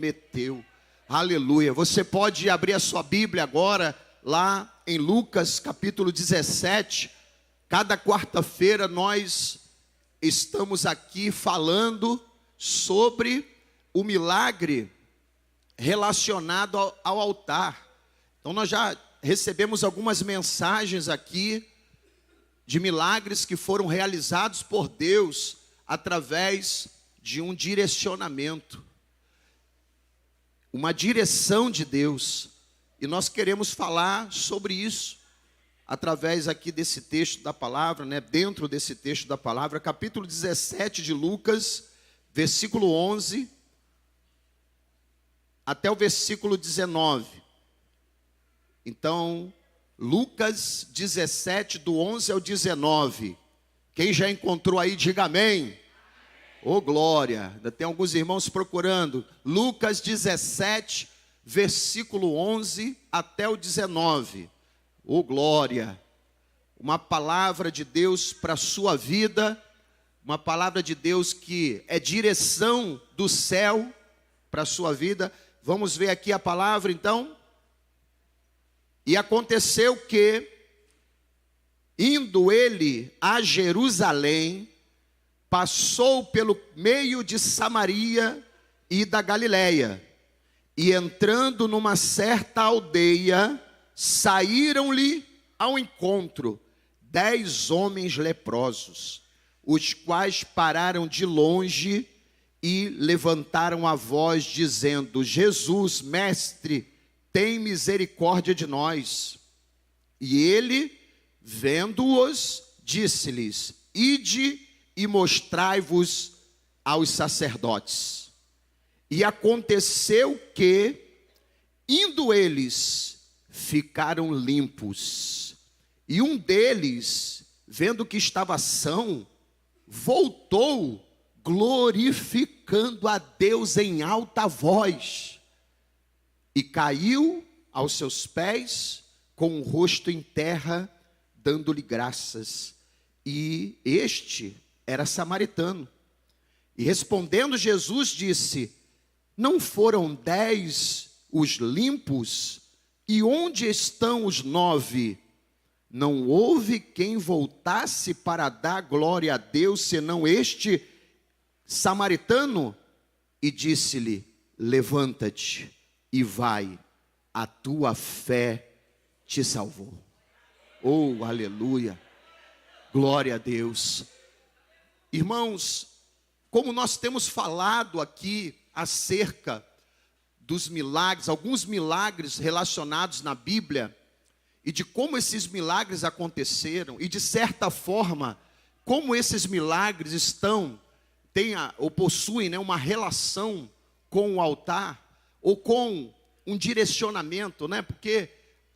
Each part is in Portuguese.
prometeu. Aleluia. Você pode abrir a sua Bíblia agora, lá em Lucas capítulo 17. Cada quarta-feira nós estamos aqui falando sobre o milagre relacionado ao altar. Então nós já recebemos algumas mensagens aqui de milagres que foram realizados por Deus através de um direcionamento, uma direção de Deus. E nós queremos falar sobre isso através aqui desse texto da palavra, dentro desse texto da palavra, capítulo 17 de Lucas, versículo 11 até o versículo 19. Então, Lucas 17, do 11 ao 19. Quem já encontrou aí, diga amém. Ô glória, ainda tem alguns irmãos procurando. Lucas 17, versículo 11 até o 19. Ô glória, uma palavra de Deus para a sua vida, uma palavra de Deus que é direção do céu para a sua vida. Vamos ver aqui a palavra então. E aconteceu que, indo ele a Jerusalém, passou pelo meio de Samaria e da Galileia, e entrando numa certa aldeia, saíram-lhe ao encontro 10 homens leprosos, os quais pararam de longe e levantaram a voz, dizendo: Jesus, mestre, tem misericórdia de nós. E ele, vendo-os, disse-lhes: ide e mostrai-vos aos sacerdotes. E aconteceu que, indo eles, ficaram limpos. E um deles, vendo que estava são, voltou, glorificando a Deus em alta voz, e caiu aos seus pés, com o rosto em terra, dando-lhe graças. E este era samaritano. E respondendo Jesus disse: não foram 10 os limpos? E onde estão os 9? Não houve quem voltasse para dar glória a Deus, senão este samaritano? E disse-lhe: levanta-te e vai, a tua fé te salvou. Oh, aleluia, glória a Deus. Irmãos, como nós temos falado aqui acerca dos milagres, alguns milagres relacionados na Bíblia, e de como esses milagres aconteceram, e de certa forma, como esses milagres possuem uma relação com o altar, ou com um direcionamento, porque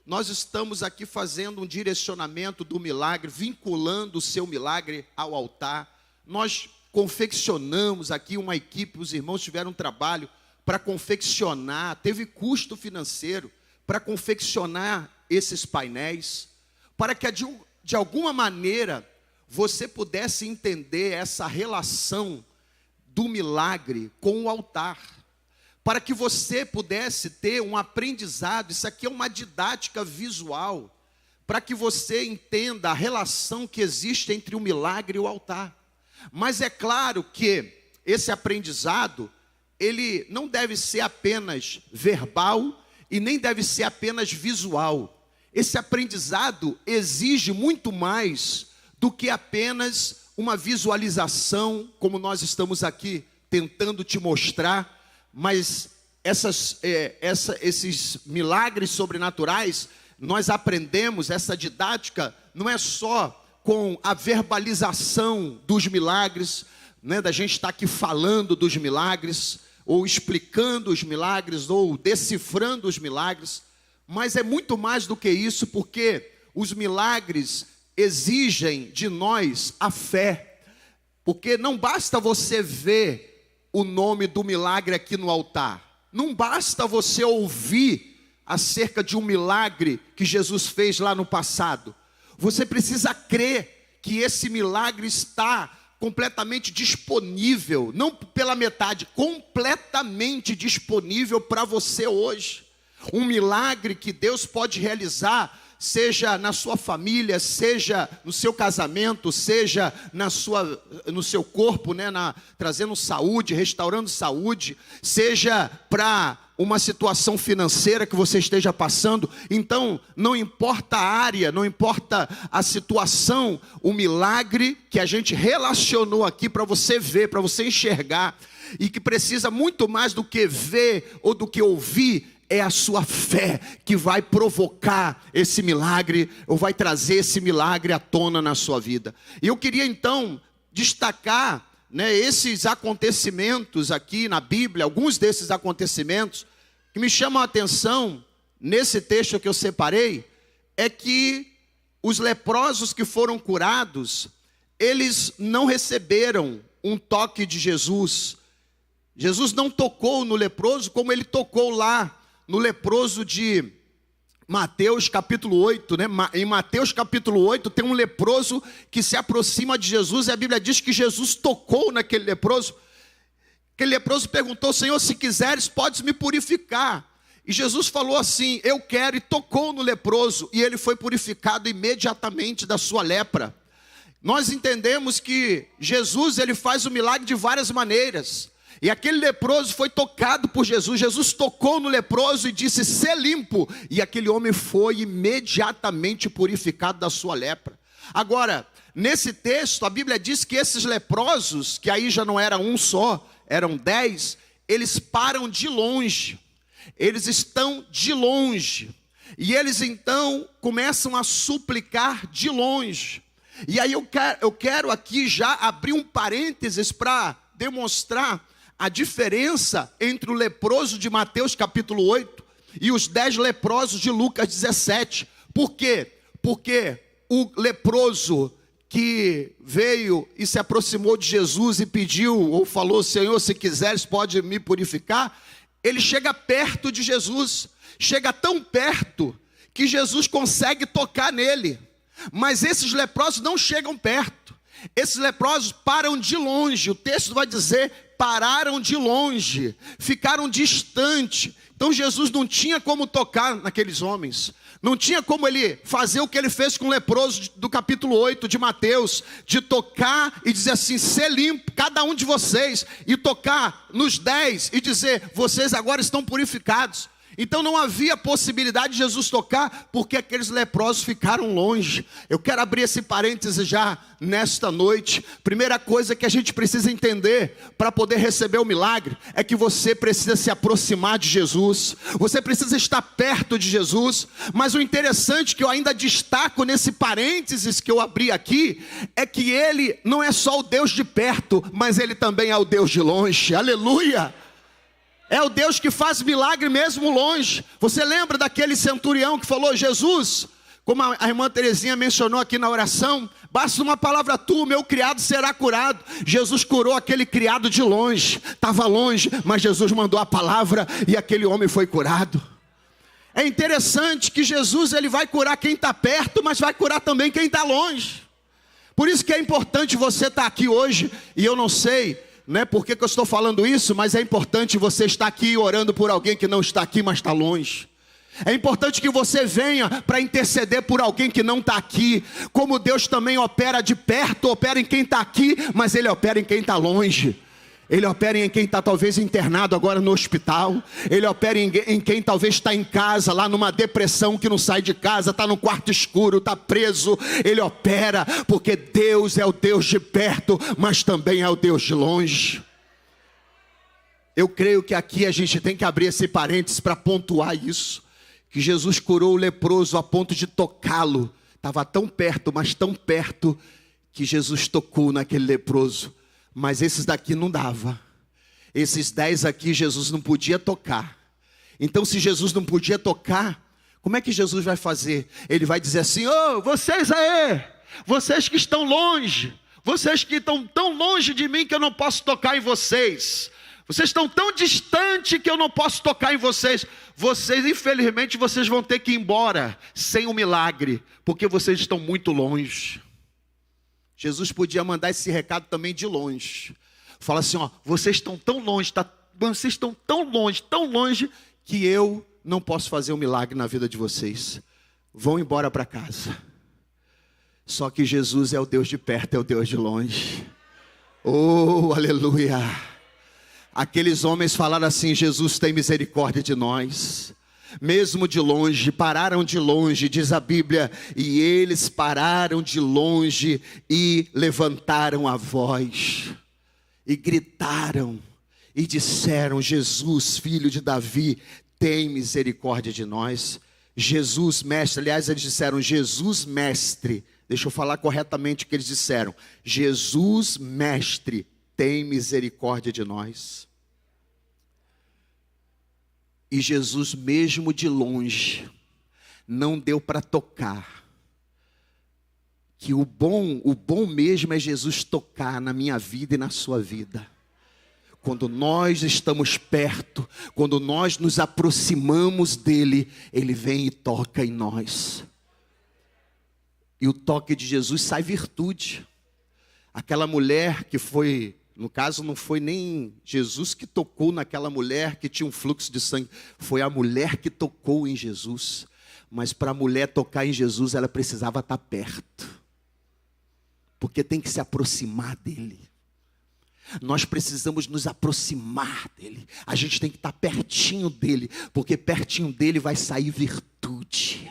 nós estamos aqui fazendo um direcionamento do milagre, vinculando o seu milagre ao altar. Nós confeccionamos aqui uma equipe, os irmãos tiveram um trabalho para confeccionar, teve custo financeiro para confeccionar esses painéis, para que de alguma maneira você pudesse entender essa relação do milagre com o altar, para que você pudesse ter um aprendizado. Isso aqui é uma didática visual, para que você entenda a relação que existe entre o milagre e o altar. Mas é claro que esse aprendizado, ele não deve ser apenas verbal e nem deve ser apenas visual. Esse aprendizado exige muito mais do que apenas uma visualização, como nós estamos aqui tentando te mostrar. Mas esses milagres sobrenaturais, nós aprendemos, essa didática não é só com a verbalização dos milagres, da gente estar aqui falando dos milagres, ou explicando os milagres, ou decifrando os milagres, mas é muito mais do que isso, porque os milagres exigem de nós a fé, porque não basta você ver o nome do milagre aqui no altar, não basta você ouvir acerca de um milagre que Jesus fez lá no passado, você precisa crer que esse milagre está completamente disponível, não pela metade, completamente disponível para você hoje. Um milagre que Deus pode realizar, seja na sua família, seja no seu casamento, seja no seu corpo, né, trazendo saúde, restaurando saúde, seja para uma situação financeira que você esteja passando. Então, não importa a área, não importa a situação, o milagre que a gente relacionou aqui para você ver, para você enxergar, e que precisa muito mais do que ver ou do que ouvir, é a sua fé que vai provocar esse milagre, ou vai trazer esse milagre à tona na sua vida. E eu queria então destacar, né, esses acontecimentos aqui na Bíblia, alguns desses acontecimentos que me chamam a atenção nesse texto que eu separei, é que os leprosos que foram curados, eles não receberam um toque de Jesus. Jesus não tocou no leproso como ele tocou lá no leproso de Mateus capítulo 8, né? Em Mateus capítulo 8 tem um leproso que se aproxima de Jesus, e a Bíblia diz que Jesus tocou naquele leproso. Aquele leproso perguntou: Senhor, se quiseres, podes me purificar. E Jesus falou assim: eu quero, e tocou no leproso, e ele foi purificado imediatamente da sua lepra. Nós entendemos que Jesus, ele faz o milagre de várias maneiras. E aquele leproso foi tocado por Jesus. Jesus tocou no leproso e disse: sê limpo. E aquele homem foi imediatamente purificado da sua lepra. Agora, nesse texto, a Bíblia diz que esses leprosos, que aí já não era um só, eram 10, eles param de longe. Eles estão de longe. E eles então começam a suplicar de longe. E aí eu quero aqui já abrir um parênteses para demonstrar a diferença entre o leproso de Mateus capítulo 8 e os 10 leprosos de Lucas 17. Por quê? Porque o leproso que veio e se aproximou de Jesus e pediu, ou falou: Senhor, se quiseres, pode me purificar. Ele chega perto de Jesus, chega tão perto que Jesus consegue tocar nele. Mas esses leprosos não chegam perto. Esses leprosos param de longe. O texto vai dizer: pararam de longe, ficaram distantes. Então Jesus não tinha como tocar naqueles homens. Não tinha como ele fazer o que ele fez com o leproso do capítulo 8 de Mateus, de tocar e dizer assim: ser limpo, cada um de vocês, e tocar nos 10 e dizer: vocês agora estão purificados. Então não havia possibilidade de Jesus tocar, porque aqueles leprosos ficaram longe. Eu quero abrir esse parêntese já nesta noite. Primeira coisa que a gente precisa entender para poder receber o milagre é que você precisa se aproximar de Jesus. Você precisa estar perto de Jesus. Mas o interessante que eu ainda destaco nesse parênteses que eu abri aqui é que ele não é só o Deus de perto, mas ele também é o Deus de longe. Aleluia! É o Deus que faz milagre mesmo longe. Você lembra daquele centurião que falou: Jesus, como a irmã Terezinha mencionou aqui na oração, basta uma palavra tua, meu criado será curado. Jesus curou aquele criado de longe, estava longe, mas Jesus mandou a palavra e aquele homem foi curado. É interessante que Jesus, ele vai curar quem está perto, mas vai curar também quem está longe. Por isso que é importante você estar aqui hoje. E eu não sei, né, por que eu estou falando isso, mas é importante você estar aqui orando por alguém que não está aqui, mas está longe. É importante que você venha para interceder por alguém que não está aqui. Como Deus também opera de perto, opera em quem está aqui, mas Ele opera em quem está longe. Ele opera em quem está talvez internado agora no hospital. Ele opera em quem talvez está em casa, lá numa depressão, que não sai de casa, está no quarto escuro, está preso. Ele opera porque Deus é o Deus de perto, mas também é o Deus de longe. Eu creio que aqui a gente tem que abrir esse parênteses para pontuar isso. Que Jesus curou o leproso a ponto de tocá-lo. Estava tão perto, mas tão perto, que Jesus tocou naquele leproso. Mas esses daqui não dava. Esses 10 aqui Jesus não podia tocar. Então, se Jesus não podia tocar, como é que Jesus vai fazer? Ele vai dizer assim: ô, vocês aí, vocês que estão longe, vocês que estão tão longe de mim que eu não posso tocar em vocês. Vocês estão tão distante que eu não posso tocar em vocês. Vocês, infelizmente, vocês vão ter que ir embora sem um milagre, porque vocês estão muito longe. Jesus podia mandar esse recado também de longe. Fala assim, ó, vocês estão tão longe, vocês estão tão longe, que eu não posso fazer um milagre na vida de vocês. Vão embora para casa. Só que Jesus é o Deus de perto, é o Deus de longe. Oh, aleluia. Aqueles homens falaram assim, Jesus tem misericórdia de nós. Mesmo de longe, pararam de longe, diz a Bíblia, e eles pararam de longe e levantaram a voz, e gritaram, e disseram, Jesus, filho de Davi, tem misericórdia de nós. Jesus, mestre, aliás, eles disseram, Jesus, mestre, deixa eu falar corretamente o que eles disseram, Jesus, mestre, tem misericórdia de nós. E Jesus, mesmo de longe, não deu para tocar. Que o bom mesmo é Jesus tocar na minha vida e na sua vida. Quando nós estamos perto, quando nós nos aproximamos dele, ele vem e toca em nós. E o toque de Jesus sai virtude. Aquela mulher que foi... No caso, não foi nem Jesus que tocou naquela mulher que tinha um fluxo de sangue. Foi a mulher que tocou em Jesus. Mas para a mulher tocar em Jesus, ela precisava estar perto. Porque tem que se aproximar dele. Nós precisamos nos aproximar dele. A gente tem que estar pertinho dele. Porque pertinho dele vai sair virtude.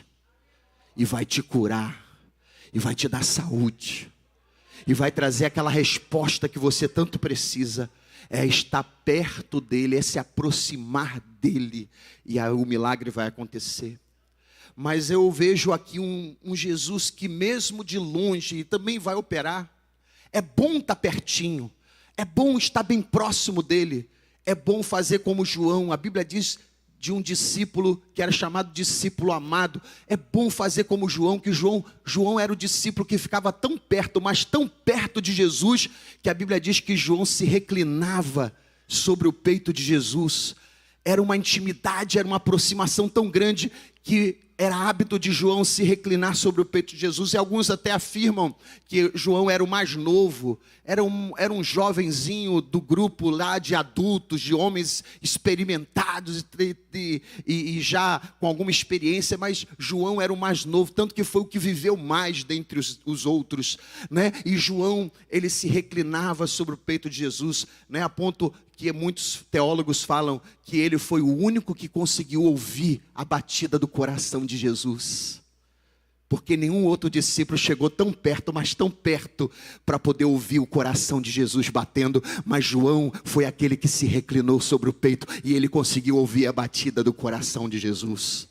E vai te curar. E vai te dar saúde. E vai trazer aquela resposta que você tanto precisa. É estar perto dele, é se aproximar dele. E aí o milagre vai acontecer. Mas eu vejo aqui um Jesus que mesmo de longe também vai operar. É bom estar pertinho. É bom estar bem próximo dele. É bom fazer como João. A Bíblia diz de um discípulo que era chamado discípulo amado. É bom fazer como João, que João era o discípulo que ficava tão perto, mas tão perto de Jesus, que a Bíblia diz que João se reclinava sobre o peito de Jesus. Era uma intimidade, era uma aproximação tão grande que era hábito de João se reclinar sobre o peito de Jesus. E alguns até afirmam que João era o mais novo, era um jovenzinho do grupo lá de adultos, de homens experimentados e já com alguma experiência, mas João era o mais novo, tanto que foi o que viveu mais dentre os outros, né? E João, ele se reclinava sobre o peito de Jesus, né? A ponto que muitos teólogos falam que ele foi o único que conseguiu ouvir a batida do coração de Jesus. Porque nenhum outro discípulo chegou tão perto, mas tão perto, para poder ouvir o coração de Jesus batendo. Mas João foi aquele que se reclinou sobre o peito e ele conseguiu ouvir a batida do coração de Jesus.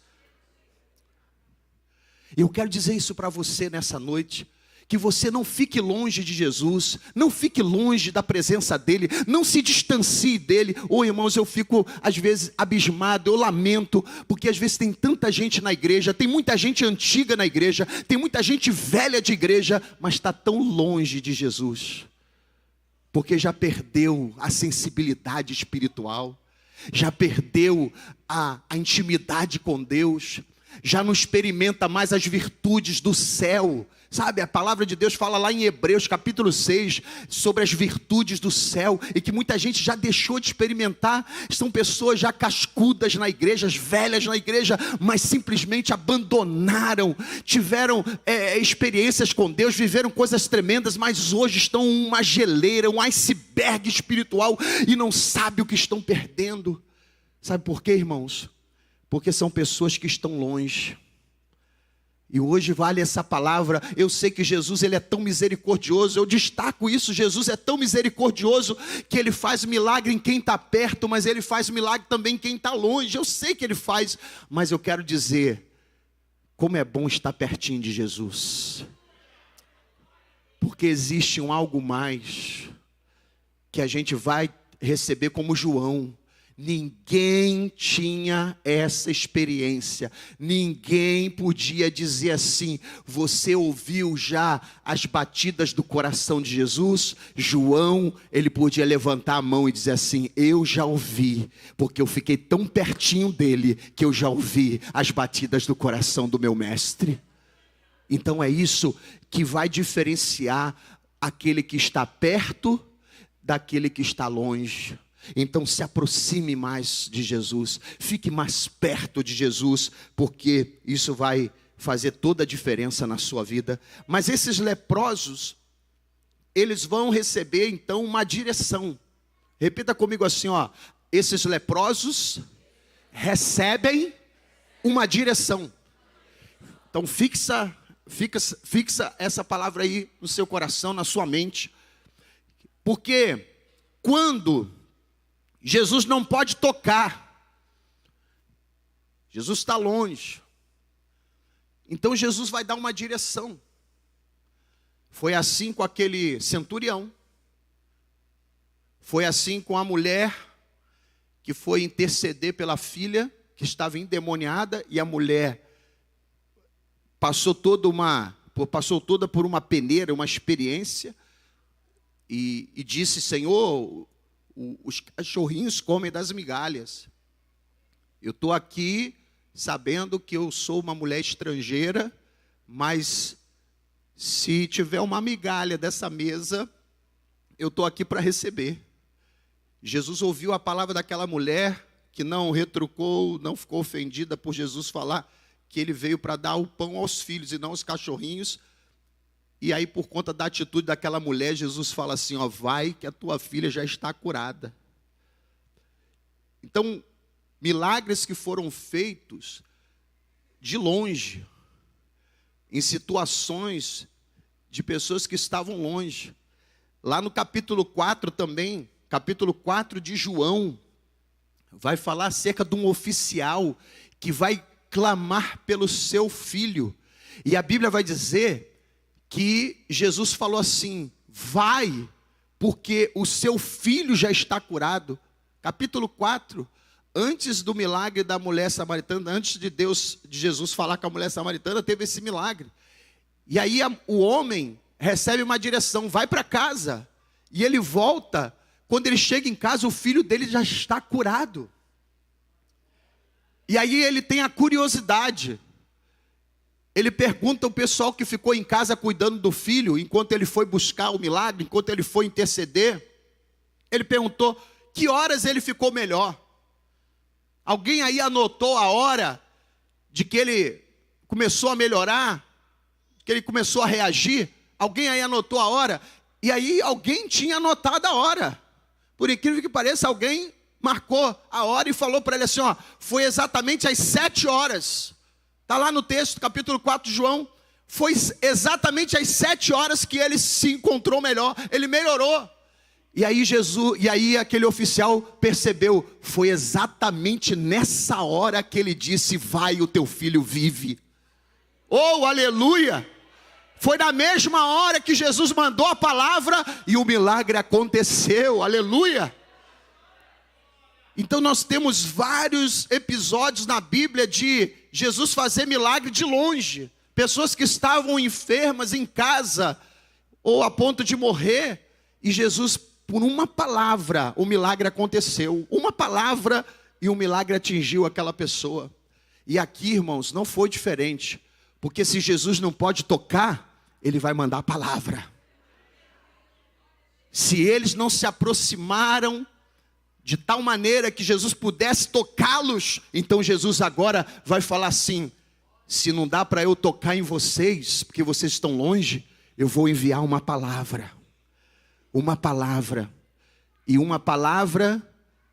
Eu quero dizer isso para você nessa noite. Que você não fique longe de Jesus, não fique longe da presença dele, não se distancie dele. Oh, irmãos, eu fico às vezes abismado, eu lamento, porque às vezes tem tanta gente na igreja, tem muita gente antiga na igreja, tem muita gente velha de igreja, mas está tão longe de Jesus, porque já perdeu a sensibilidade espiritual, já perdeu a intimidade com Deus, já não experimenta mais as virtudes do céu. Sabe, a palavra de Deus fala lá em Hebreus capítulo 6 sobre as virtudes do céu e que muita gente já deixou de experimentar. São pessoas já cascudas na igreja, velhas na igreja, mas simplesmente abandonaram, tiveram experiências com Deus, viveram coisas tremendas, mas hoje estão uma geleira, um iceberg espiritual e não sabem o que estão perdendo. Sabe por quê, irmãos? Porque são pessoas que estão longe. E hoje vale essa palavra. Eu sei que Jesus, ele é tão misericordioso. Eu destaco isso. Jesus é tão misericordioso que ele faz milagre em quem está perto, mas ele faz milagre também em quem está longe. Eu sei que ele faz, mas eu quero dizer, como é bom estar pertinho de Jesus. Porque existe um algo mais que a gente vai receber como João. Ninguém tinha essa experiência. Ninguém podia dizer assim: você ouviu já as batidas do coração de Jesus? João, ele podia levantar a mão e dizer assim: eu já ouvi, porque eu fiquei tão pertinho dele que eu já ouvi as batidas do coração do meu mestre. Então é isso que vai diferenciar aquele que está perto daquele que está longe. Então se aproxime mais de Jesus, fique mais perto de Jesus, porque isso vai fazer toda a diferença na sua vida. Mas esses leprosos, eles vão receber então uma direção. Repita comigo assim, ó: esses leprosos recebem uma direção. Então fixa essa palavra aí no seu coração, na sua mente. Porque quando Jesus não pode tocar, Jesus está longe, então Jesus vai dar uma direção. Foi assim com aquele centurião, foi assim com a mulher que foi interceder pela filha que estava endemoniada, e a mulher passou toda por uma peneira, uma experiência, e disse: Senhor, os cachorrinhos comem das migalhas. Eu estou aqui sabendo que eu sou uma mulher estrangeira, mas se tiver uma migalha dessa mesa, eu estou aqui para receber. Jesus ouviu a palavra daquela mulher, que não retrucou, não ficou ofendida por Jesus falar que ele veio para dar o pão aos filhos e não aos cachorrinhos. E aí, por conta da atitude daquela mulher, Jesus fala assim: ó, vai que a tua filha já está curada. Então, milagres que foram feitos de longe, em situações de pessoas que estavam longe. Lá no capítulo 4 também, capítulo 4 de João, vai falar acerca de um oficial que vai clamar pelo seu filho. E a Bíblia vai dizer que Jesus falou assim: vai, porque o seu filho já está curado. Capítulo 4, antes do milagre da mulher samaritana, antes de Jesus falar com a mulher samaritana, teve esse milagre. E aí o homem recebe uma direção: vai para casa. E ele volta, quando ele chega em casa, o filho dele já está curado. E aí ele tem a curiosidade. Ele pergunta ao pessoal que ficou em casa cuidando do filho, enquanto ele foi buscar o milagre, enquanto ele foi interceder. Ele perguntou que horas ele ficou melhor. Alguém aí anotou a hora de que ele começou a melhorar? Que ele começou a reagir? Alguém aí anotou a hora? E aí alguém tinha anotado a hora. Por incrível que pareça, alguém marcou a hora e falou para ele assim: ó, foi exatamente às 7 horas. Está lá no texto, capítulo 4 de João. Foi exatamente às 7 horas que ele se encontrou melhor. Ele melhorou. E aí aquele oficial percebeu: foi exatamente nessa hora que ele disse: vai, o teu filho vive. Oh, aleluia! Foi na mesma hora que Jesus mandou a palavra e o milagre aconteceu. Aleluia! Então nós temos vários episódios na Bíblia de Jesus fazer milagre de longe. Pessoas que estavam enfermas em casa ou a ponto de morrer, e Jesus, por uma palavra, o milagre aconteceu. Uma palavra e o milagre atingiu aquela pessoa. E aqui, irmãos, não foi diferente. Porque se Jesus não pode tocar, ele vai mandar a palavra. Se eles não se aproximaram de tal maneira que Jesus pudesse tocá-los, então Jesus agora vai falar assim: se não dá para eu tocar em vocês, porque vocês estão longe, eu vou enviar uma palavra. Uma palavra. E uma palavra,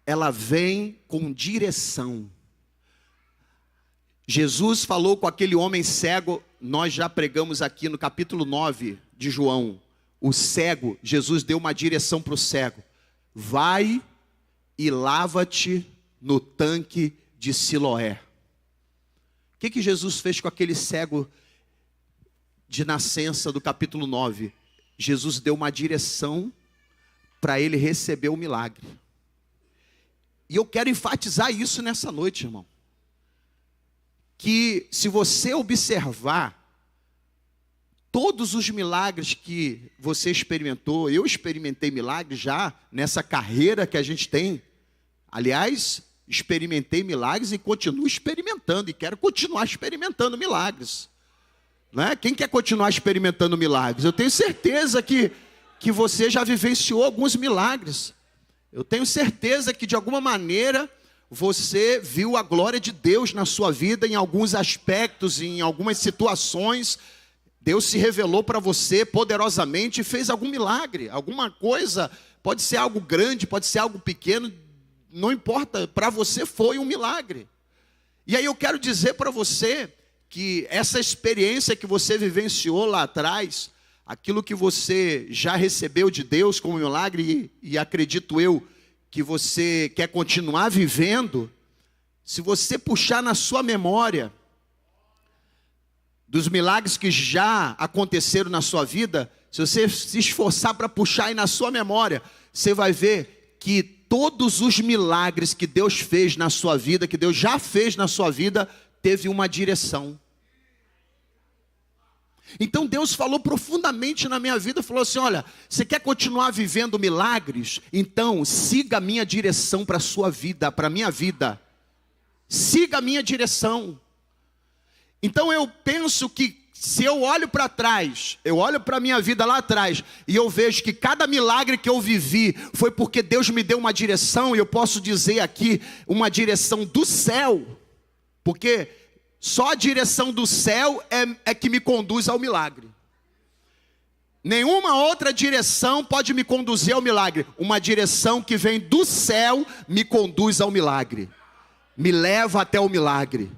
ela vem com direção. Jesus falou com aquele homem cego, nós já pregamos aqui no capítulo 9 de João. O cego, Jesus deu uma direção para o cego: vai e lava-te no tanque de Siloé. O que Jesus fez com aquele cego de nascença do capítulo 9? Jesus deu uma direção para ele receber o milagre. E eu quero enfatizar isso nessa noite, irmão. Que se você observar todos os milagres que você experimentou, eu experimentei milagres já nessa carreira que a gente tem. Aliás, experimentei milagres e continuo experimentando, e quero continuar experimentando milagres. Não é? Quem quer continuar experimentando milagres? Eu tenho certeza que que você já vivenciou alguns milagres. Eu tenho certeza que de alguma maneira você viu a glória de Deus na sua vida em alguns aspectos, em algumas situações. Deus se revelou para você poderosamente e fez algum milagre, alguma coisa, pode ser algo grande, pode ser algo pequeno, não importa, para você foi um milagre. E aí eu quero dizer para você que essa experiência que você vivenciou lá atrás, aquilo que você já recebeu de Deus como milagre, e acredito eu que você quer continuar vivendo, se você puxar na sua memória dos milagres que já aconteceram na sua vida, se você se esforçar para puxar aí na sua memória, você vai ver que todos os milagres que Deus fez na sua vida, que Deus já fez na sua vida, teve uma direção. Então Deus falou profundamente na minha vida, falou assim, olha, você quer continuar vivendo milagres? Então siga a minha direção para a sua vida, para a minha vida. Siga a minha direção. Então eu penso que se eu olho para trás, eu olho para a minha vida lá atrás, e eu vejo que cada milagre que eu vivi foi porque Deus me deu uma direção, e eu posso dizer aqui, uma direção do céu, porque só a direção do céu é que me conduz ao milagre. Nenhuma outra direção pode me conduzir ao milagre. Uma direção que vem do céu me conduz ao milagre, me leva até o milagre.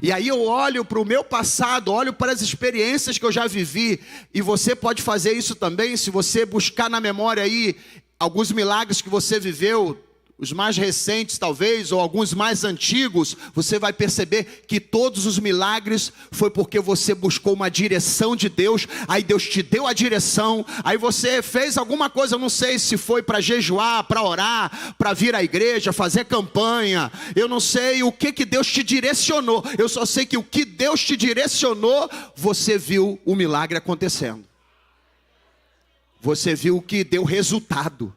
E aí eu olho para o meu passado, olho para as experiências que eu já vivi, e você pode fazer isso também, se você buscar na memória aí alguns milagres que você viveu, os mais recentes talvez, ou alguns mais antigos, você vai perceber que todos os milagres foi porque você buscou uma direção de Deus, aí Deus te deu a direção, aí você fez alguma coisa, eu não sei se foi para jejuar, para orar, para vir à igreja, fazer campanha, eu não sei o que Deus te direcionou, eu só sei que o que Deus te direcionou, você viu o milagre acontecendo, você viu que deu resultado.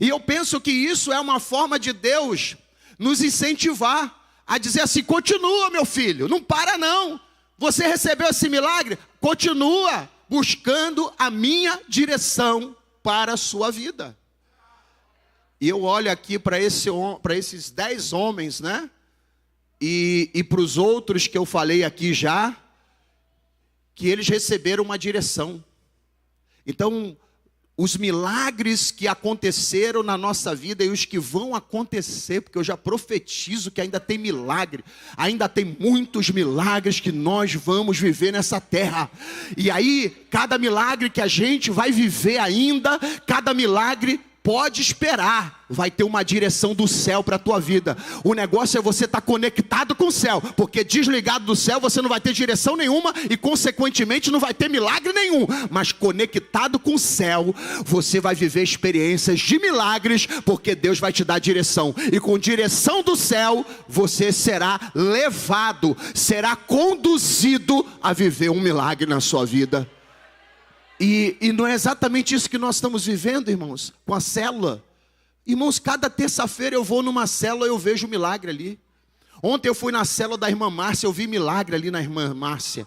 E eu penso que isso é uma forma de Deus nos incentivar a dizer assim, continua meu filho, não para não, você recebeu esse milagre, continua buscando a minha direção para a sua vida. E eu olho aqui para esses 10 homens, né? E para os outros que eu falei aqui já, que eles receberam uma direção. Então, os milagres que aconteceram na nossa vida e os que vão acontecer, porque eu já profetizo que ainda tem milagre, ainda tem muitos milagres que nós vamos viver nessa terra. E aí, cada milagre que a gente vai viver ainda, cada milagre pode esperar, vai ter uma direção do céu para a tua vida. O negócio é você estar conectado com o céu, porque desligado do céu você não vai ter direção nenhuma e consequentemente não vai ter milagre nenhum. Mas conectado com o céu, você vai viver experiências de milagres, porque Deus vai te dar direção. E com direção do céu, você será levado, será conduzido a viver um milagre na sua vida. E não é exatamente isso que nós estamos vivendo, irmãos, com a célula. Irmãos, cada terça-feira eu vou numa célula e eu vejo milagre ali. Ontem eu fui na célula da irmã Márcia, eu vi milagre ali na irmã Márcia.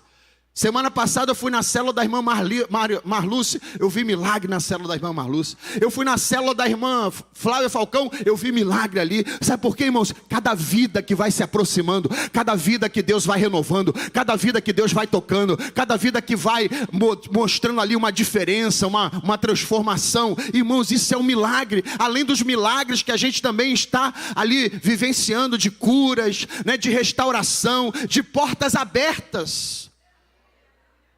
Semana passada eu fui na célula da irmã Marlúcia, eu vi milagre na célula da irmã Marlúcia. Eu fui na célula da irmã Flávia Falcão, eu vi milagre ali. Sabe por quê, irmãos? Cada vida que vai se aproximando, cada vida que Deus vai renovando, cada vida que Deus vai tocando, cada vida que vai mostrando ali uma diferença, uma transformação. Irmãos, isso é um milagre. Além dos milagres que a gente também está ali vivenciando, de curas, né, de restauração, de portas abertas.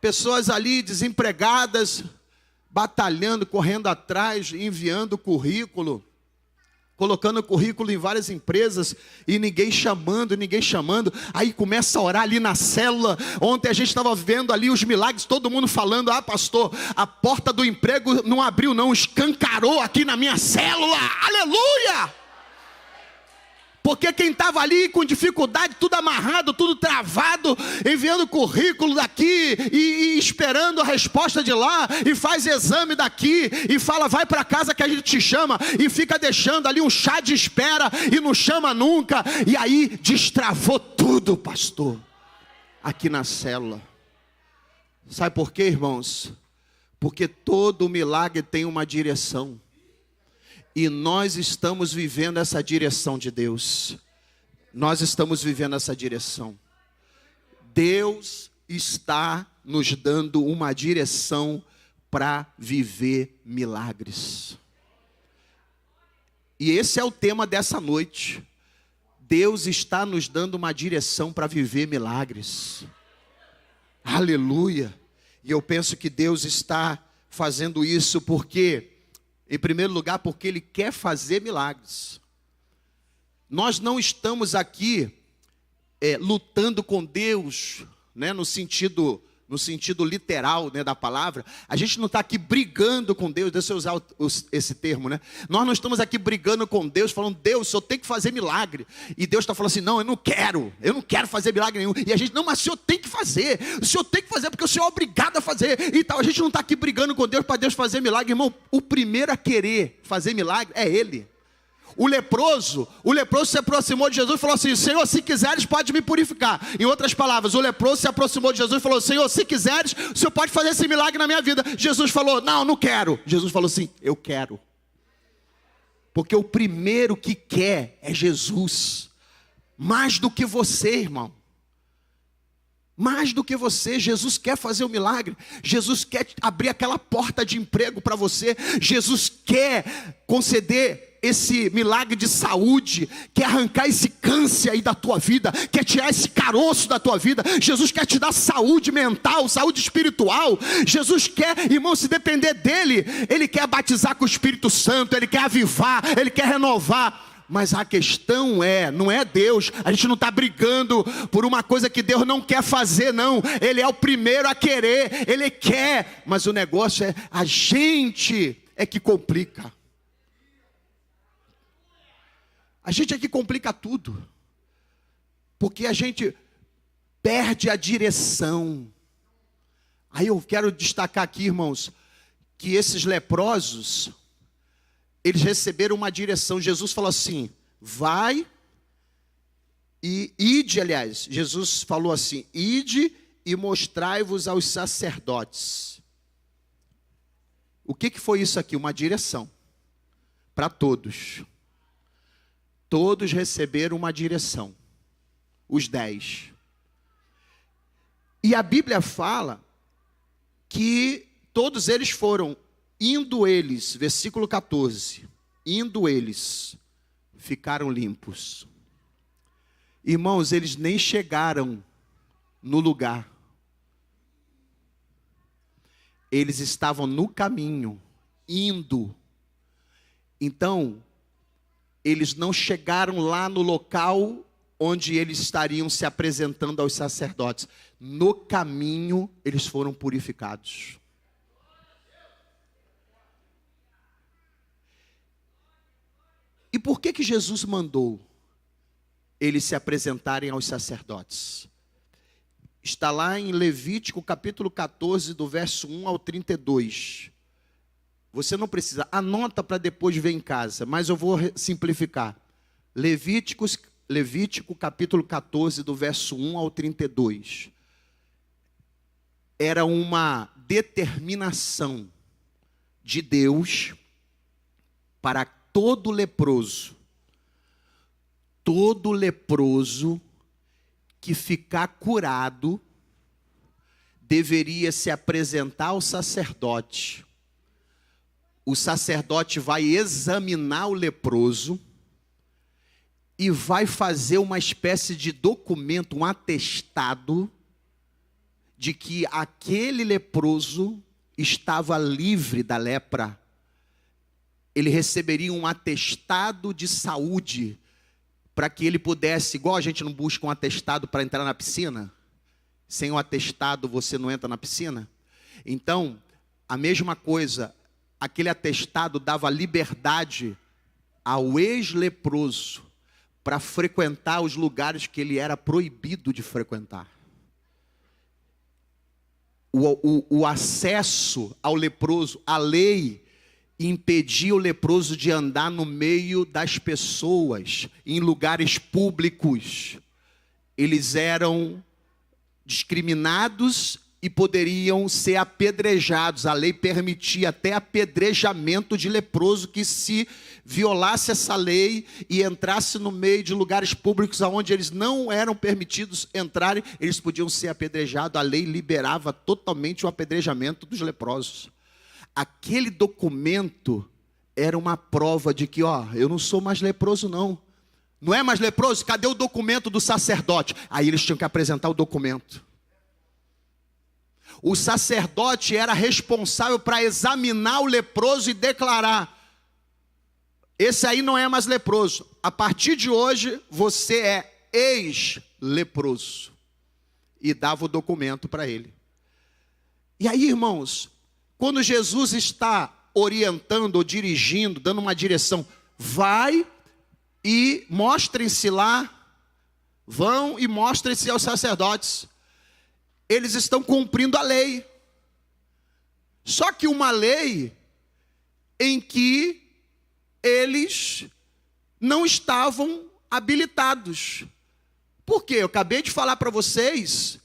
Pessoas ali desempregadas, batalhando, correndo atrás, enviando currículo, colocando currículo em várias empresas, e ninguém chamando. Aí começa a orar ali na célula. Ontem a gente estava vendo ali os milagres, todo mundo falando, pastor, a porta do emprego não abriu não, escancarou aqui na minha célula, aleluia! Porque quem estava ali com dificuldade, tudo amarrado, tudo travado, enviando currículo daqui e esperando a resposta de lá, e faz exame daqui, e fala, vai para casa que a gente te chama, e fica deixando ali um chá de espera, e não chama nunca, e aí destravou tudo, pastor, aqui na célula. Sabe por quê, irmãos? Porque todo milagre tem uma direção. E nós estamos vivendo essa direção de Deus. Nós estamos vivendo essa direção. Deus está nos dando uma direção para viver milagres. E esse é o tema dessa noite. Deus está nos dando uma direção para viver milagres. Aleluia. E eu penso que Deus está fazendo isso porque, em primeiro lugar, porque Ele quer fazer milagres. Nós não estamos aqui lutando com Deus, né, no sentido literal, né, da palavra. A gente não está aqui brigando com Deus. Deixa eu usar esse termo, né? Nós não estamos aqui brigando com Deus, falando: Deus, o Senhor tem que fazer milagre. E Deus está falando assim: não, eu não quero fazer milagre nenhum. E a gente: não, mas o Senhor tem que fazer. O Senhor tem que fazer porque o Senhor é obrigado a fazer. E tal. A gente não está aqui brigando com Deus para Deus fazer milagre, irmão. O primeiro a querer fazer milagre é Ele. O leproso se aproximou de Jesus e falou assim: Senhor, se quiseres, pode me purificar. Em outras palavras, o leproso se aproximou de Jesus e falou: Senhor, se quiseres, o Senhor pode fazer esse milagre na minha vida. Jesus falou: não, não quero. Jesus falou assim: eu quero. Porque o primeiro que quer é Jesus. Mais do que você, irmão. Mais do que você. Jesus quer fazer o milagre. Jesus quer abrir aquela porta de emprego para você. Jesus quer conceder esse milagre de saúde, quer arrancar esse câncer aí da tua vida, quer tirar esse caroço da tua vida. Jesus quer te dar saúde mental, saúde espiritual. Jesus quer, irmão, se depender dele, Ele quer batizar com o Espírito Santo, Ele quer avivar, Ele quer renovar. Mas a questão não é Deus. A gente não está brigando por uma coisa que Deus não quer fazer, não. Ele é o primeiro a querer, Ele quer. Mas o negócio é, a gente é que complica. A gente é que complica tudo. Porque a gente perde a direção. Aí eu quero destacar aqui, irmãos, que esses leprosos, eles receberam uma direção. Jesus falou assim: vai e ide, aliás, Jesus falou assim: ide e mostrai-vos aos sacerdotes. O que foi isso aqui? Uma direção para todos. Todos receberam uma direção, os 10. E a Bíblia fala que todos eles foram, indo eles, versículo 14, indo eles, ficaram limpos. Irmãos, eles nem chegaram no lugar. Eles estavam no caminho, indo. Então, eles não chegaram lá no local onde eles estariam se apresentando aos sacerdotes. No caminho, eles foram purificados. E por que Jesus mandou eles se apresentarem aos sacerdotes? Está lá em Levítico capítulo 14, do verso 1 ao 32. Você não precisa, anota para depois ver em casa, mas eu vou simplificar. Levítico capítulo 14, do verso 1 ao 32. Era uma determinação de Deus para todo leproso que ficar curado deveria se apresentar ao sacerdote. O sacerdote vai examinar o leproso e vai fazer uma espécie de documento, um atestado de que aquele leproso estava livre da lepra. Ele receberia um atestado de saúde para que ele pudesse, igual a gente não busca um atestado para entrar na piscina, sem o atestado você não entra na piscina. Então, a mesma coisa, aquele atestado dava liberdade ao ex-leproso para frequentar os lugares que ele era proibido de frequentar. O acesso ao leproso, a lei impedia o leproso de andar no meio das pessoas, em lugares públicos. Eles eram discriminados e poderiam ser apedrejados. A lei permitia até apedrejamento de leproso, que se violasse essa lei e entrasse no meio de lugares públicos onde eles não eram permitidos entrarem, eles podiam ser apedrejados. A lei liberava totalmente o apedrejamento dos leprosos. Aquele documento era uma prova de que, eu não sou mais leproso não. Não é mais leproso? Cadê o documento do sacerdote? Aí eles tinham que apresentar o documento. O sacerdote era responsável para examinar o leproso e declarar: esse aí não é mais leproso. A partir de hoje, você é ex-leproso. E dava o documento para ele. E aí, irmãos, quando Jesus está orientando ou dirigindo, dando uma direção, vai e mostrem-se lá, vão e mostrem-se aos sacerdotes. Eles estão cumprindo a lei. Só que uma lei em que eles não estavam habilitados. Por quê? Eu acabei de falar para vocês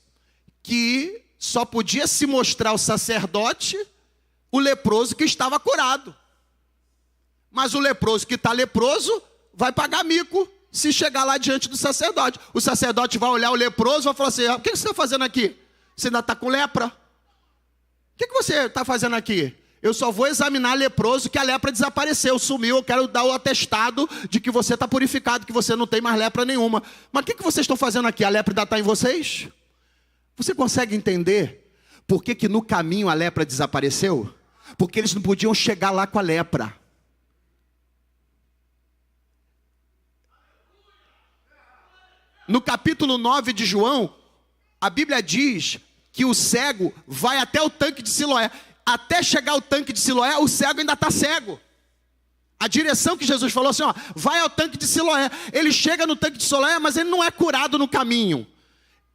que só podia se mostrar ao sacerdote o leproso que estava curado. Mas o leproso que está leproso vai pagar mico se chegar lá diante do sacerdote. O sacerdote vai olhar o leproso e vai falar assim: o que você está fazendo aqui? Você ainda está com lepra? O que você está fazendo aqui? Eu só vou examinar leproso que a lepra desapareceu, sumiu. Eu quero dar o atestado de que você está purificado, que você não tem mais lepra nenhuma. Mas o que vocês estão fazendo aqui? A lepra ainda está em vocês? Você consegue entender por que no caminho a lepra desapareceu? Porque eles não podiam chegar lá com a lepra. No capítulo 9 de João, a Bíblia diz que o cego vai até o tanque de Siloé. Até chegar ao tanque de Siloé, o cego ainda está cego. A direção que Jesus falou assim, vai ao tanque de Siloé. Ele chega no tanque de Siloé, mas ele não é curado no caminho.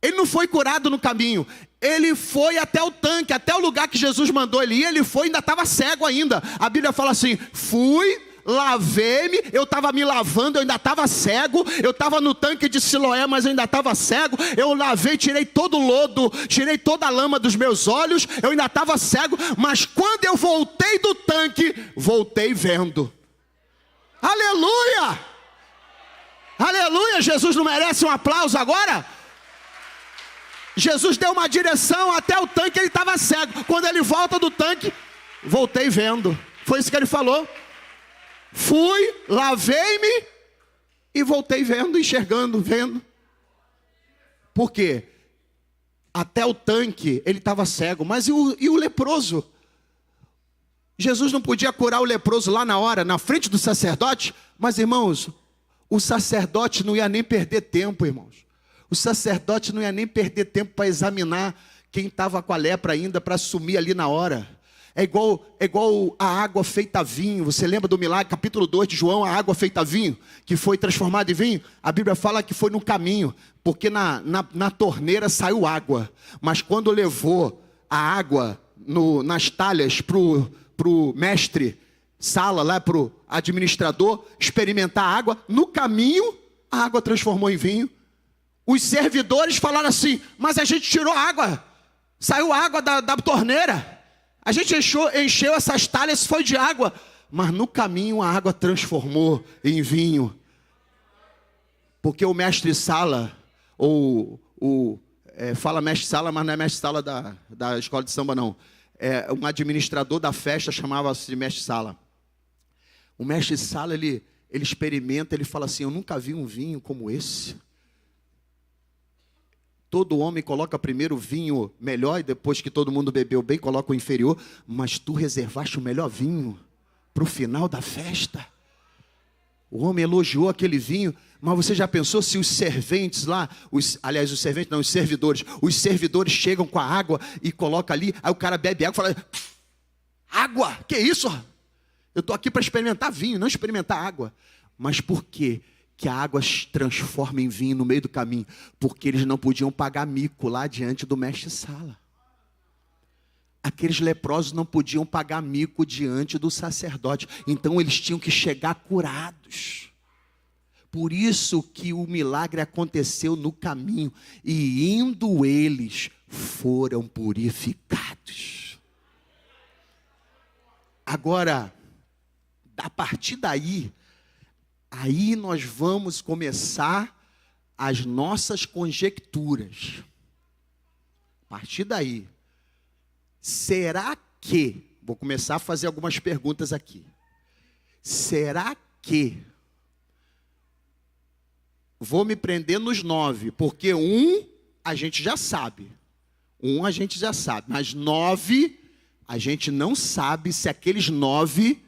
Ele não foi curado no caminho. Ele foi até o tanque, até o lugar que Jesus mandou ele ir. Ele foi e ainda estava cego ainda. A Bíblia fala assim: fui, lavei-me, eu estava me lavando, eu ainda estava cego. Eu estava no tanque de Siloé, mas eu ainda estava cego. Eu lavei, tirei todo o lodo, tirei toda a lama dos meus olhos. Eu ainda estava cego, mas quando eu voltei do tanque, voltei vendo. Aleluia! Aleluia! Jesus não merece um aplauso agora? Jesus deu uma direção até o tanque, ele estava cego. Quando ele volta do tanque, voltei vendo. Foi isso que ele falou. Fui, lavei-me e voltei vendo, enxergando, vendo. Por quê? Até o tanque ele estava cego. Mas e o leproso? Jesus não podia curar o leproso lá na hora, na frente do sacerdote? Mas, irmãos, o sacerdote não ia nem perder tempo, irmãos. O sacerdote não ia nem perder tempo para examinar quem estava com a lepra ainda, para assumir ali na hora. É igual a água feita vinho. Você lembra do milagre, capítulo 2 de João, a água feita vinho, que foi transformada em vinho? A Bíblia fala que foi no caminho, porque na torneira saiu água. Mas quando levou a água nas talhas para o mestre Sala, lá para o administrador, experimentar a água, no caminho a água transformou em vinho. Os servidores falaram assim: mas a gente tirou água, saiu água da torneira. A gente encheu essas talhas, foi de água. Mas no caminho a água transformou em vinho. Porque o mestre Sala, fala mestre Sala, mas não é mestre Sala da escola de samba não. Um administrador da festa chamava-se de mestre Sala. O mestre Sala, ele experimenta, ele fala assim: eu nunca vi um vinho como esse. Todo homem coloca primeiro o vinho melhor e depois que todo mundo bebeu bem, coloca o inferior. Mas tu reservaste o melhor vinho para o final da festa. O homem elogiou aquele vinho, mas você já pensou se os serventes lá, os servidores chegam com a água e colocam ali, aí o cara bebe água e fala: água, que isso? Eu estou aqui para experimentar vinho, não experimentar água. Mas por quê que a água se transforma em vinho no meio do caminho? Porque eles não podiam pagar mico lá diante do mestre Sala. Aqueles leprosos não podiam pagar mico diante do sacerdote. Então eles tinham que chegar curados. Por isso que o milagre aconteceu no caminho. E indo eles, foram purificados. Agora, a partir daí, aí nós vamos começar as nossas conjecturas. A partir daí, será que, vou começar a fazer algumas perguntas aqui. Será que, vou me prender nos 9, porque a gente já sabe. A gente já sabe, mas 9, a gente não sabe se aqueles 9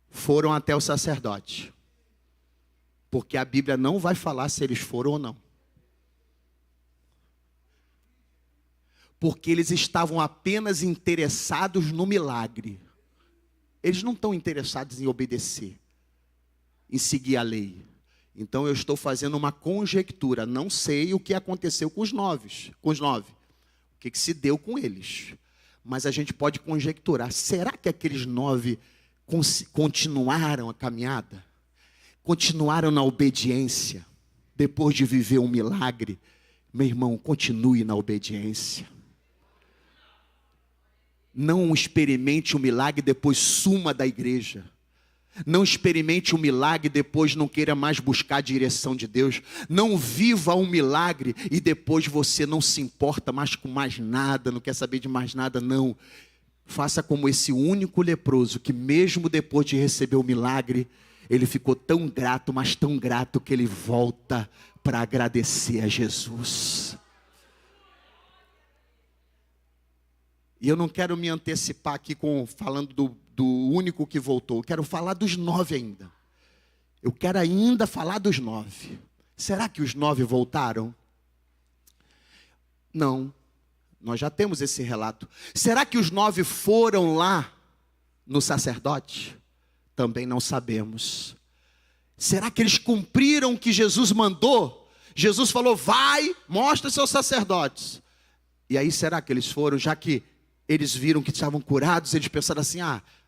foram até o sacerdote. Porque a Bíblia não vai falar se eles foram ou não. Porque eles estavam apenas interessados no milagre. Eles não estão interessados em obedecer, em seguir a lei. Então eu estou fazendo uma conjectura. Não sei o que aconteceu com os 9. O que se deu com eles. Mas a gente pode conjecturar. Será que aqueles 9 continuaram a caminhada? Continuaram na obediência? Depois de viver um milagre? Meu irmão, continue na obediência. Não experimente o milagre e depois suma da igreja. Não experimente o milagre e depois não queira mais buscar a direção de Deus. Não viva um milagre e depois você não se importa mais com mais nada, não quer saber de mais nada, não. Faça como esse único leproso que mesmo depois de receber o milagre, ele ficou tão grato, mas tão grato que ele volta para agradecer a Jesus. E eu não quero me antecipar aqui falando do único que voltou. Eu quero falar dos 9 ainda. Eu quero ainda falar dos 9. Será que os 9 voltaram? Não. Nós já temos esse relato. Será que os 9 foram lá no sacerdote? Também não sabemos. Será que eles cumpriram o que Jesus mandou? Jesus falou, vai, mostra seus sacerdotes. E aí será que eles foram, já que eles viram que estavam curados, eles pensaram assim,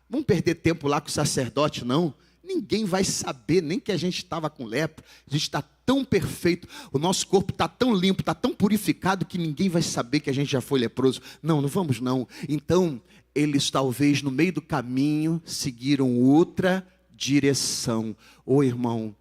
vamos perder tempo lá com o sacerdote, não. Ninguém vai saber, nem que a gente estava com lepra. A gente está tão perfeito, o nosso corpo está tão limpo, está tão purificado, que ninguém vai saber que a gente já foi leproso. Não, não vamos não. Então, eles talvez no meio do caminho seguiram outra direção. Ô irmão,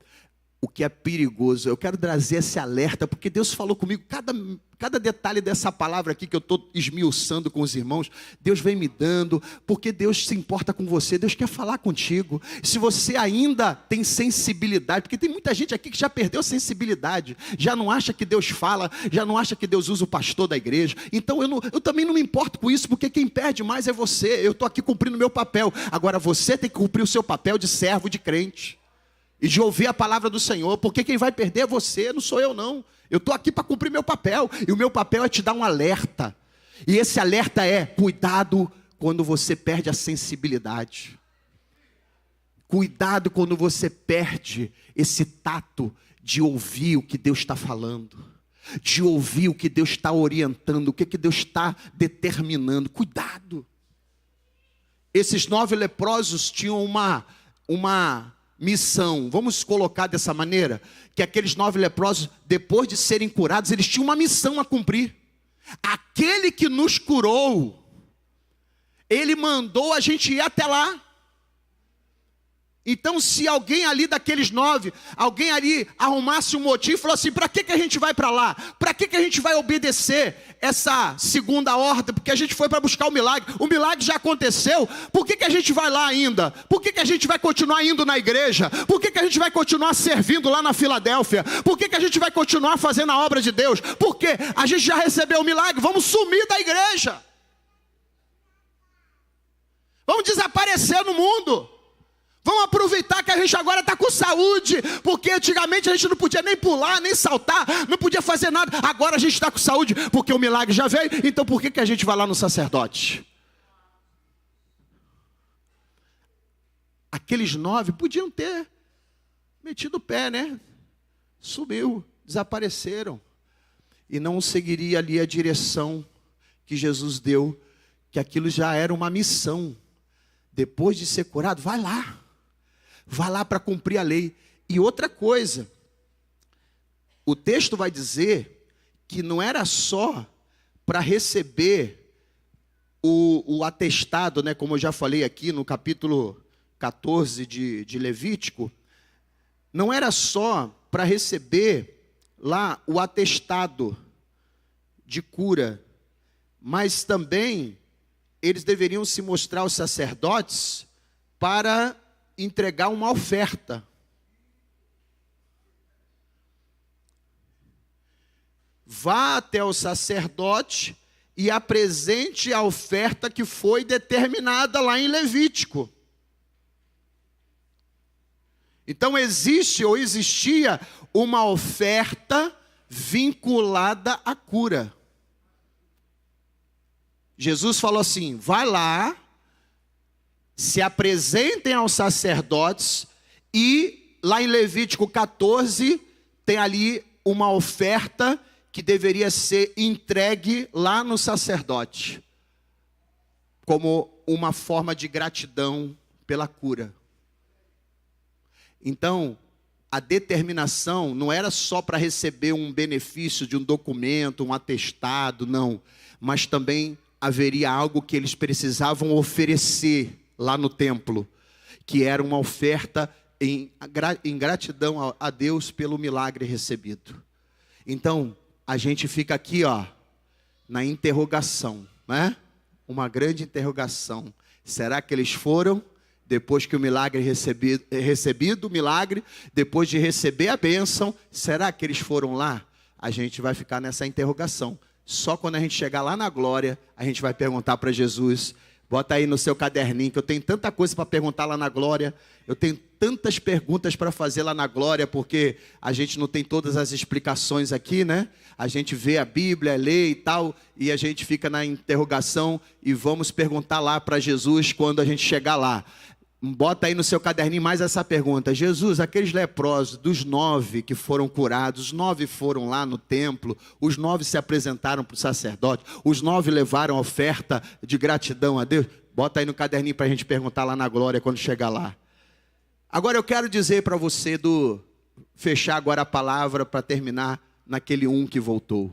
o que é perigoso, eu quero trazer esse alerta, porque Deus falou comigo, cada detalhe dessa palavra aqui que eu estou esmiuçando com os irmãos, Deus vem me dando, porque Deus se importa com você, Deus quer falar contigo. Se você ainda tem sensibilidade, porque tem muita gente aqui que já perdeu a sensibilidade, já não acha que Deus fala, já não acha que Deus usa o pastor da igreja, então eu também não me importo com isso, porque quem perde mais é você. Eu estou aqui cumprindo o meu papel, agora você tem que cumprir o seu papel de servo, de crente, e de ouvir a palavra do Senhor, porque quem vai perder é você, não sou eu não. Eu estou aqui para cumprir meu papel, e o meu papel é te dar um alerta. E esse alerta é, cuidado quando você perde a sensibilidade. Cuidado quando você perde esse tato de ouvir o que Deus está falando, de ouvir o que Deus está orientando, o que Deus está determinando. Cuidado. Esses 9 leprosos tinham uma missão, vamos colocar dessa maneira, que aqueles 9 leprosos, depois de serem curados, eles tinham uma missão a cumprir. Aquele que nos curou, ele mandou a gente ir até lá. Então, se alguém ali daqueles 9, alguém ali arrumasse um motivo e falou assim, para que a gente vai para lá? Para que a gente vai obedecer essa segunda ordem? Porque a gente foi para buscar o milagre já aconteceu, por que a gente vai lá ainda? Por que a gente vai continuar indo na igreja? Por que a gente vai continuar servindo lá na Filadélfia? Por que a gente vai continuar fazendo a obra de Deus? Porque a gente já recebeu o milagre, vamos sumir da igreja. Vamos desaparecer no mundo. Vamos aproveitar que a gente agora está com saúde, porque antigamente a gente não podia nem pular, nem saltar, não podia fazer nada. Agora a gente está com saúde, porque o milagre já veio, então por que a gente vai lá no sacerdote? Aqueles 9 podiam ter metido o pé, né? Sumiu, desapareceram. E não seguiria ali a direção que Jesus deu, que aquilo já era uma missão. Depois de ser curado, vai lá para cumprir a lei. E outra coisa, o texto vai dizer que não era só para receber o atestado, né, como eu já falei aqui no capítulo 14 de Levítico, não era só para receber lá o atestado de cura, mas também eles deveriam se mostrar aos sacerdotes para entregar uma oferta. Vá até o sacerdote e apresente a oferta que foi determinada lá em Levítico. Então existe ou existia uma oferta vinculada à cura. Jesus falou assim: vai lá, se apresentem aos sacerdotes, e lá em Levítico 14 tem ali uma oferta que deveria ser entregue lá no sacerdote, como uma forma de gratidão pela cura. Então, a determinação não era só para receber um benefício de um documento, um atestado, não. Mas também haveria algo que eles precisavam oferecer lá no templo, que era uma oferta em gratidão a Deus pelo milagre recebido. Então, a gente fica aqui, na interrogação, né? Uma grande interrogação. Será que eles foram, depois que o milagre recebido o milagre, depois de receber a bênção, será que eles foram lá? A gente vai ficar nessa interrogação. Só quando a gente chegar lá na glória, a gente vai perguntar para Jesus. Bota aí no seu caderninho, que eu tenho tanta coisa para perguntar lá na glória. Eu tenho tantas perguntas para fazer lá na glória, porque a gente não tem todas as explicações aqui, né? A gente vê a Bíblia, lê e tal, e a gente fica na interrogação e vamos perguntar lá para Jesus quando a gente chegar lá. Bota aí no seu caderninho mais essa pergunta. Jesus, aqueles leprosos, dos 9 que foram curados, os 9 foram lá no templo, os 9 se apresentaram para o sacerdote, os 9 levaram oferta de gratidão a Deus. Bota aí no caderninho para a gente perguntar lá na glória quando chegar lá. Agora eu quero dizer para você, fechar agora a palavra para terminar naquele um que voltou.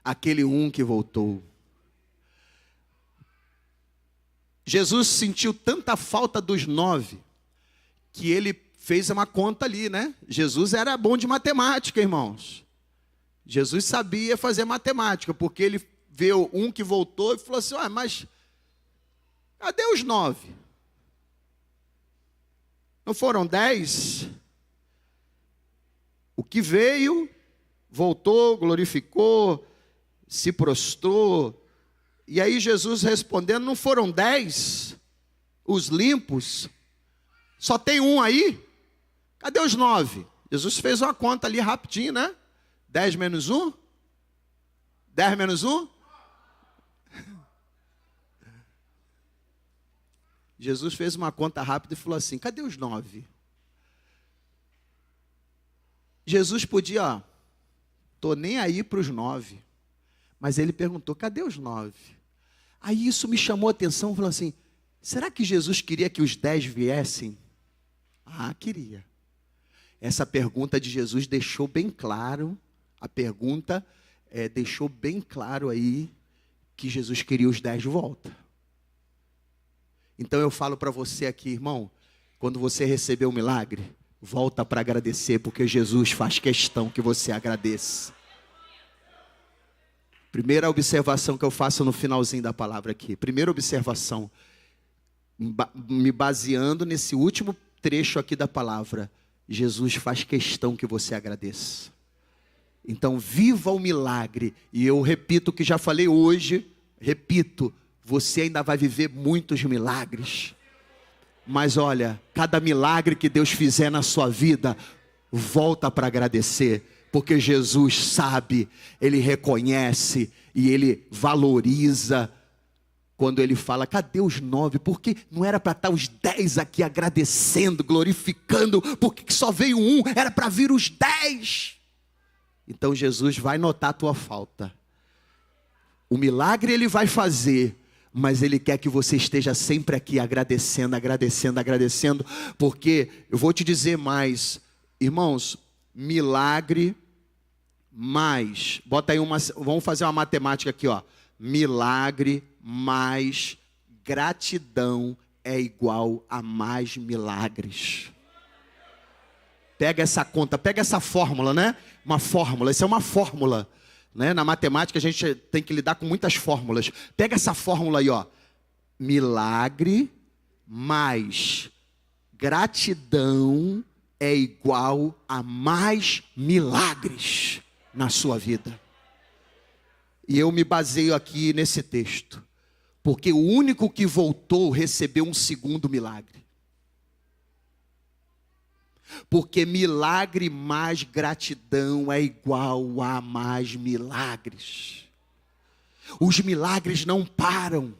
Aquele um que voltou. Jesus sentiu tanta falta dos 9, que ele fez uma conta ali, né? Jesus era bom de matemática, irmãos. Jesus sabia fazer matemática, porque ele viu um que voltou e falou assim: mas cadê os 9? Não foram 10? O que veio, voltou, glorificou, se prostrou. E aí Jesus respondendo: não foram 10 os limpos? Só tem um aí? Cadê os 9? Jesus fez uma conta ali rapidinho, né? 10 menos 1? 10 menos 1? Jesus fez uma conta rápida e falou assim: cadê os 9? Jesus podia, tô nem aí para os 9. Mas ele perguntou: cadê os 9? Aí isso me chamou a atenção, falou assim: será que Jesus queria que os 10 viessem? Ah, queria. Essa pergunta de Jesus deixou bem claro, deixou bem claro aí que Jesus queria os 10 de volta. Então eu falo para você aqui, irmão, quando você receber o milagre, volta para agradecer, porque Jesus faz questão que você agradeça. Primeira observação que eu faço no finalzinho da palavra aqui. Primeira observação, me baseando nesse último trecho aqui da palavra. Jesus faz questão que você agradeça. Então viva o milagre. E eu repito o que já falei hoje. Repito, você ainda vai viver muitos milagres. Mas olha, cada milagre que Deus fizer na sua vida, volta para agradecer. Porque Jesus sabe, Ele reconhece e Ele valoriza quando Ele fala: cadê os 9? Porque não era para estar os 10 aqui agradecendo, glorificando, porque só veio um, era para vir os 10. Então Jesus vai notar a tua falta. O milagre Ele vai fazer, Mas Ele quer que você esteja sempre aqui agradecendo, agradecendo, agradecendo. Porque eu vou te dizer mais, irmãos, milagre mais, bota aí vamos fazer uma matemática aqui, ó. Milagre mais gratidão é igual a mais milagres. Pega essa conta, pega essa fórmula, né? Uma fórmula, isso é uma fórmula, né? Na matemática a gente tem que lidar com muitas fórmulas. Pega essa fórmula aí, ó. Milagre mais gratidão é igual a mais milagres na sua vida. E eu me baseio aqui nesse texto, porque o único que voltou recebeu um segundo milagre. Porque milagre mais gratidão é igual a mais milagres. Os milagres não param.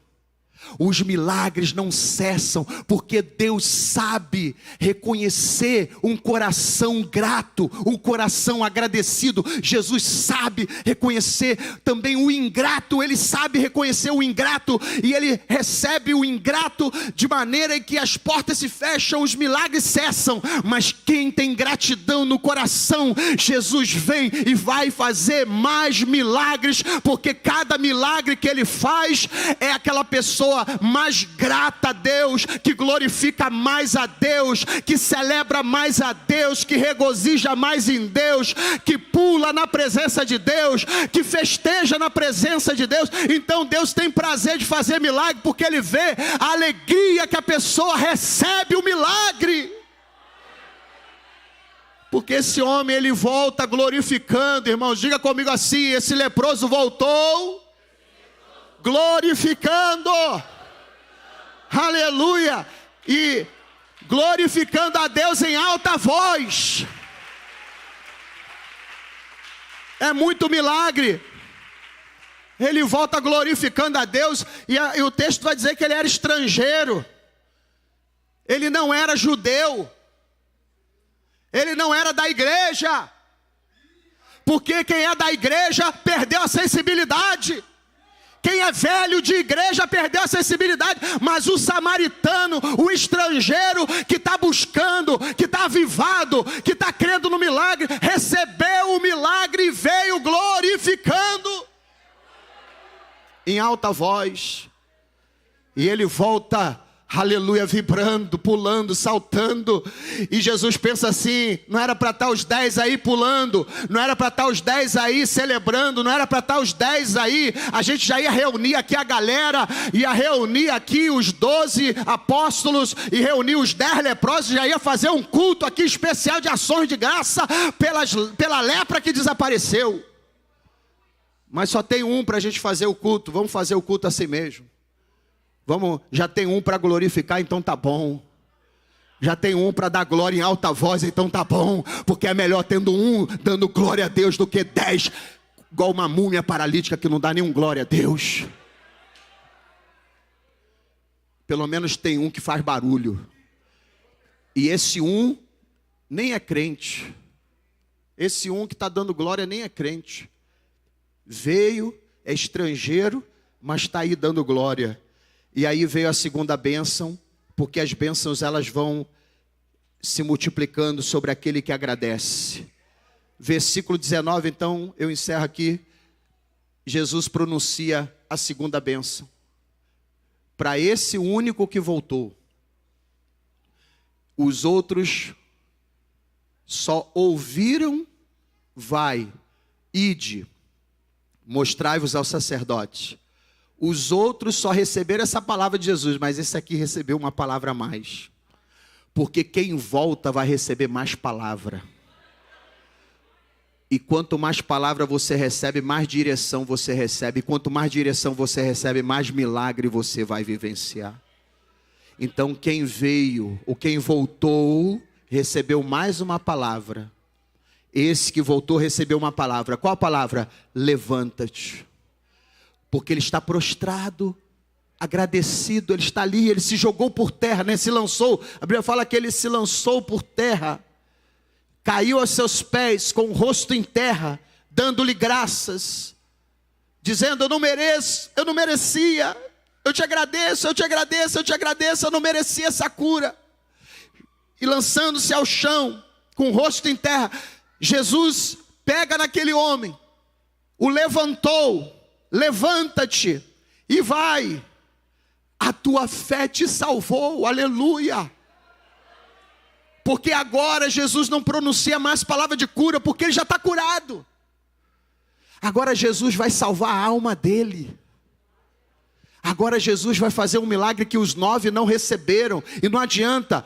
Os milagres não cessam, porque Deus sabe reconhecer um coração grato, um coração agradecido. Jesus sabe reconhecer também o ingrato, Ele sabe reconhecer o ingrato, e Ele recebe o ingrato de maneira em que as portas se fecham, os milagres cessam. Mas quem tem gratidão no coração, Jesus vem e vai fazer mais milagres, porque cada milagre que Ele faz é aquela pessoa mais grata a Deus, que glorifica mais a Deus, que celebra mais a Deus, que regozija mais em Deus, que pula na presença de Deus, que festeja na presença de Deus. Então Deus tem prazer de fazer milagre, porque Ele vê a alegria que a pessoa recebe o milagre. Porque esse homem, ele volta glorificando, irmãos, diga comigo assim: esse leproso voltou glorificando, aleluia, e glorificando a Deus em alta voz. É muito milagre. Ele volta glorificando a Deus, e o texto vai dizer que ele era estrangeiro, ele não era judeu, ele não era da igreja, porque quem é da igreja perdeu a sensibilidade. Quem é velho de igreja perdeu a sensibilidade, mas o samaritano, o estrangeiro que está buscando, que está avivado, que está crendo no milagre, recebeu o milagre e veio glorificando em alta voz. E ele volta, aleluia, vibrando, pulando, saltando. E Jesus pensa assim: não era para estar os 10 aí pulando, não era para estar os 10 aí celebrando, não era para estar os 10 aí, a gente já ia reunir aqui a galera, ia reunir aqui os 12 apóstolos, e reunir os 10 leprosos, já ia fazer um culto aqui especial de ações de graça pela lepra que desapareceu. Mas só tem um para a gente fazer o culto, vamos fazer o culto assim mesmo. Vamos, já tem um para glorificar, então tá bom. Já tem um para dar glória em alta voz, então tá bom. Porque é melhor tendo um dando glória a Deus do que 10, igual uma múmia paralítica que não dá nenhum glória a Deus. Pelo menos tem um que faz barulho. E esse um nem é crente. Esse um que está dando glória nem é crente. Veio, é estrangeiro, mas está aí dando glória. E aí veio a segunda bênção, porque as bênçãos elas vão se multiplicando sobre aquele que agradece. Versículo 19, então, eu encerro aqui. Jesus pronuncia a segunda bênção. Para esse único que voltou. Os outros só ouviram: vai, ide, mostrai-vos ao sacerdote. Os outros só receberam essa palavra de Jesus, mas esse aqui recebeu uma palavra a mais. Porque quem volta vai receber mais palavra. E quanto mais palavra você recebe, mais direção você recebe. E quanto mais direção você recebe, mais milagre você vai vivenciar. Então quem veio, ou quem voltou, recebeu mais uma palavra. Esse que voltou recebeu uma palavra. Qual a palavra? Levanta-te. Porque ele está prostrado, agradecido, ele está ali, ele se jogou por terra, né? Se lançou, a Bíblia fala que ele se lançou por terra, caiu aos seus pés com o rosto em terra, dando-lhe graças, dizendo: eu não mereço, eu não merecia, eu te agradeço, eu te agradeço, eu te agradeço, eu não merecia essa cura. E lançando-se ao chão, com o rosto em terra, Jesus pega naquele homem, o levantou, levanta-te e vai, a tua fé te salvou, aleluia. Porque agora Jesus não pronuncia mais palavra de cura, porque ele já está curado. Agora Jesus vai salvar a alma dele. Agora Jesus vai fazer um milagre que os 9 não receberam. E não adianta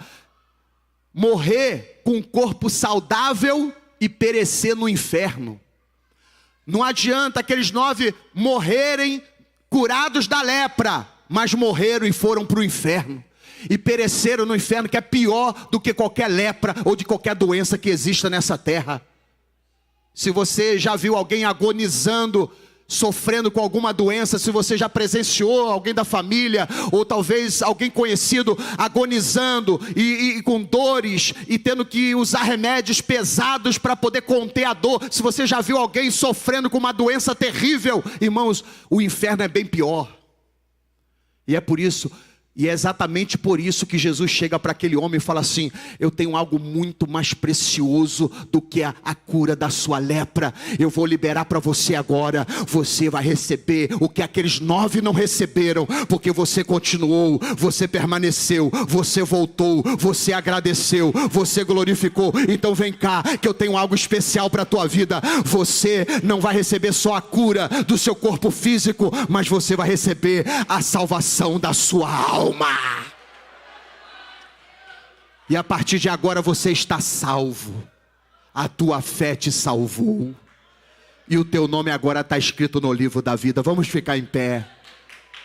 morrer com um corpo saudável e perecer no inferno. Não adianta aqueles 9 morrerem curados da lepra, mas morreram e foram para o inferno. E pereceram no inferno, que é pior do que qualquer lepra ou de qualquer doença que exista nessa terra. Se você já viu alguém agonizando, sofrendo com alguma doença, se você já presenciou alguém da família, ou talvez alguém conhecido agonizando e com dores, e tendo que usar remédios pesados para poder conter a dor, se você já viu alguém sofrendo com uma doença terrível, irmãos, o inferno é bem pior. E é por isso, e é exatamente por isso que Jesus chega para aquele homem e fala assim: eu tenho algo muito mais precioso do que a cura da sua lepra. Eu vou liberar para você agora. Você vai receber o que aqueles 9 não receberam, porque você continuou, você permaneceu, você voltou, você agradeceu, você glorificou. Então vem cá, que eu tenho algo especial para a tua vida. Você não vai receber só a cura do seu corpo físico, mas você vai receber a salvação da sua alma. E a partir de agora você está salvo. A tua fé te salvou. E o teu nome agora está escrito no livro da vida. Vamos ficar em pé.